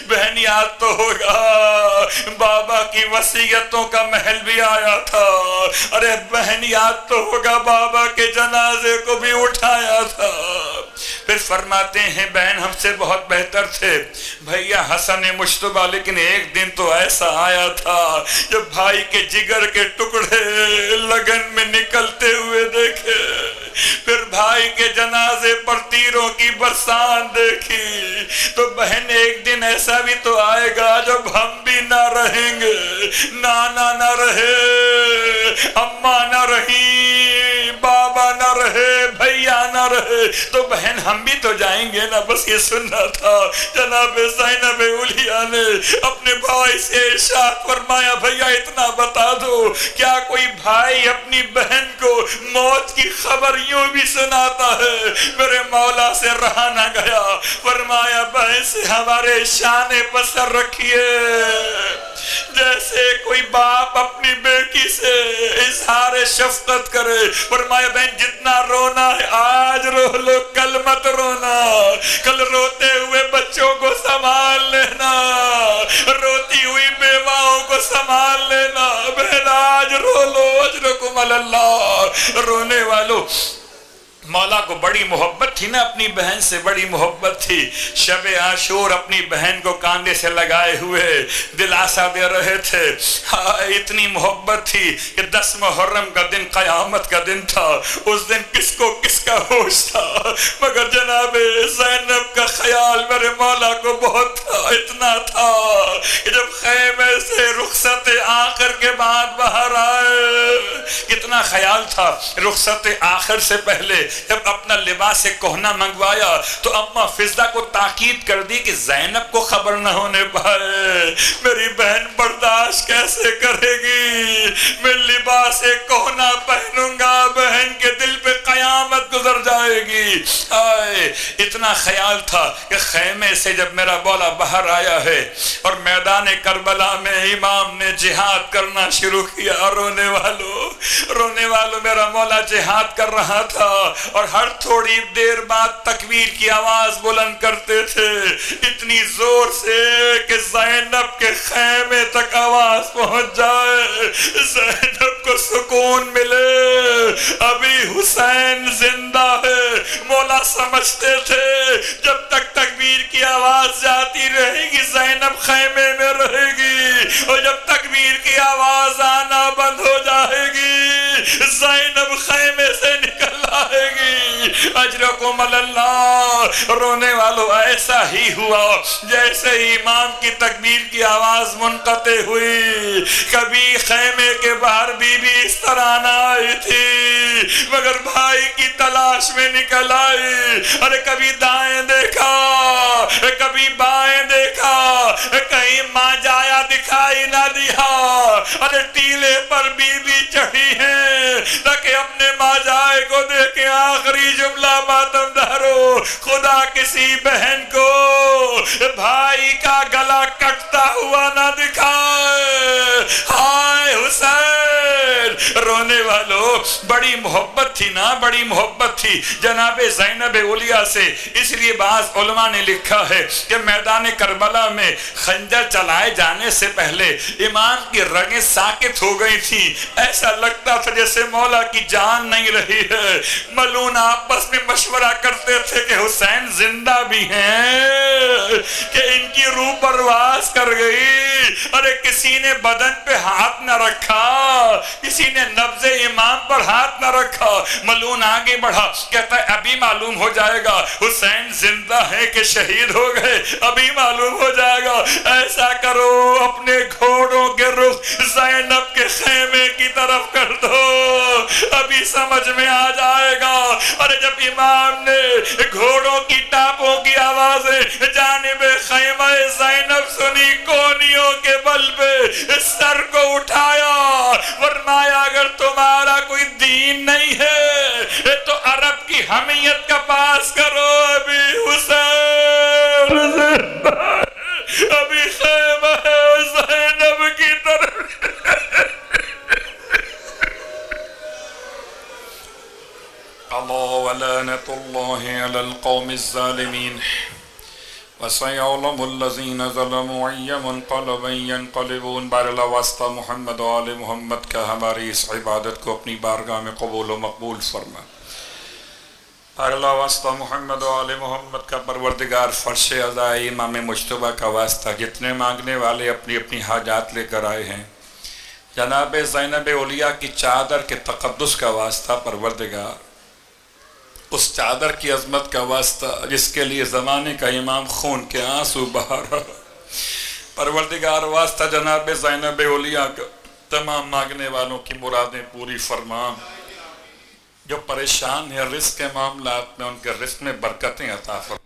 بہن یاد تو ہوگا بابا کی وصیتوں کا محل بھی آیا تھا، ارے بہن یاد تو ہوگا بابا کے جنازے کو بھی اٹھایا تھا۔ پھر فرماتے ہیں بہن ہم سے بہت بہتر تھے بھیا حسن مشتبہ، لیکن ایک دن تو ایسا آیا تھا جب بھائی کے جگر کے ٹکڑے لگن میں نکلتے ہوئے دیکھے، پھر بھائی کے جنازے پر تیروں کی برسات دیکھی، تو بہن ایک دن ایسا بھی تو آئے گا جب ہم بھی نہ رہیں گے، نانا نہ رہے، اماں نہ رہی، بابا نہ رہے، بھیا نہ رہے، تو بہن ہم بھی تو جائیں گے نا۔ بس یہ سننا تھا جناب زینب اولیاء نے اپنے بھائی سے ارشاد فرمایا بھیا اتنا بتا دو کیا کوئی بھائی اپنی بہن کو موت کی خبر یوں بھی سناتا ہے؟ میرے مولا سے رہا نہ گیا، فرمایا بہن سے ہمارے شان پسر رکھیے، جیسے کوئی باپ اپنی بیٹی سے اظہار شفقت کرے، فرمایا بہن جتنا رونا ہے آج رو لو، کل مت رونا، کل روتے ہوئے بچوں کو سنبھال لینا، روتی ہوئی بیواؤں کو سنبھال لینا، بہن آج رو لو، اجرکم اللہ۔ رونے والوں مولا کو بڑی محبت تھی نا، اپنی بہن سے بڑی محبت تھی، شب عاشور اپنی بہن کو کاندھے سے لگائے ہوئے دلاسا دے رہے تھے، اتنی محبت تھی کہ 10 محرم کا دن قیامت کا دن تھا، اس دن کس کو کس کا ہوش تھا، مگر جناب زینب کا خیال میرے مولا کو بہت تھا، اتنا تھا کہ جب خیمے سے رخصت آخر کے بعد باہر آئے، کتنا خیال تھا رخصت آخر سے پہلے جب اپنا لباس کہنا منگوایا تو اماں فضہ کو تاکید کر دی کہ زینب کو خبر نہ ہونے پائے، میری بہن برداشت کیسے کرے گی، میں لباس کہنا پہنوں گا بہن کے دل پہ قیامت گزر جائے گی۔ اتنا خیال تھا کہ خیمے سے جب میرا مولا باہر آیا ہے اور میدان کربلا میں امام نے جہاد کرنا شروع کیا، رونے والوں میرا مولا جہاد کر رہا تھا اور ہر تھوڑی دیر بعد تکبیر کی آواز بلند کرتے تھے، اتنی زور سے کہ زینب کے خیمے تک آواز پہنچ جائے، زینب کو سکون ملے، ابھی حسین زندہ ہے۔ مولا سمجھتے تھے جب تک تکبیر کی آواز جاتی رہے گی زینب خیمے میں رہے گی، اور جب تکبیر کی آواز آنا بند ہو جائے گی زینب خیمے سے نکل آئے گی۔ اجرکم اللہ۔ رونے والوں ایسا ہی ہوا جیسے امام کی تکبیر کی آواز منقطع ہوئی، کبھی خیمے کے باہر بی بی اس طرح نہ آئی تھی مگر بھائی کی تلاش میں نکل آئی، ارے کبھی دائیں دیکھا کبھی بائیں دیکھا، کہیں ماں جایا دکھائی نہ دیا، ارے ٹیلے پر بی بی چڑھی ہے تاکہ اپنے ماں جائے کو دیکھیں، آخری جملہ ماتم دارو خدا کسی بہن کو بھائی کا گلا کٹتا ہوا نہ دکھائے۔ ہائے حسین، رونے والوں بڑی محبت تھی نا، بڑی محبت تھی جناب زینب اولیاء سے، اس لیے بعض علماء نے لکھا ہے کہ میدان کربلا میں خنجر چلائے جانے سے پہلے امام کی رگیں ساکت ہو گئی تھی، ایسا لگتا تھا جیسے مولا کی جان نہیں رہی ہے۔ ملون آپس میں مشورہ کرتے تھے کہ حسین زندہ بھی ہیں کہ ان کی روح پرواز کر گئی۔ ارے کسی نے بدن پہ ہاتھ نہ رکھا، کسی نے نبض امام پر ہاتھ نہ رکھا۔ ملون آگے بڑھا، کہتا ہے ابھی معلوم ہو جائے گا حسین زندہ ہے کہ شہید ہو گئے، ابھی معلوم ہو جائے گا۔ ایسا کرو اپنے گھوڑوں کے رخ زینب کے خیمے کی طرف کر دو، ابھی سمجھ میں آ جائے گا۔ اور جب امام نے گھوڑوں کی ٹاپوں کی آوازیں جانب خیمہ زینب سنی، کونیوں کے بل پہ سر کو اٹھایا، فرمایا اگر تمہارا کوئی دین نہیں ہے تو عرب کی حمیت کا پاس کرو، ابھی حسین زندہ ہے، ابھی خیمہ زینب کی طرف۔ اللہ ولعنت اللہ علی القوم الظالمین وَسَيَعْلَمُ الَّذِينَ ظَلَمُوا أَيَّ مُنْقَلَبٍ يَنْقَلِبُونَ۔ بار اللہ واسطہ محمد و آل محمد کا ہماری اس عبادت کو اپنی بارگاہ میں قبول و مقبول فرما۔ بار اللہ واسطہ محمد و آل محمد کا پروردگار فرش عزائی امام مجتبیٰ کا واسطہ جتنے مانگنے والے اپنی اپنی حاجات لے کر آئے ہیں، جناب زینب اولیاء کی چادر کے تقدس کا واسطہ پروردگار، اس چادر کی عظمت کا واسطہ جس کے لیے زمانے کا امام خون کے آنسو بہا رہا، پروردگار واسطہ جناب زینب اولیاء کا تمام مانگنے والوں کی مرادیں پوری فرما۔ جو پریشان ہیں رزق کے معاملات میں، ان کے رزق میں برکتیں عطا فرما۔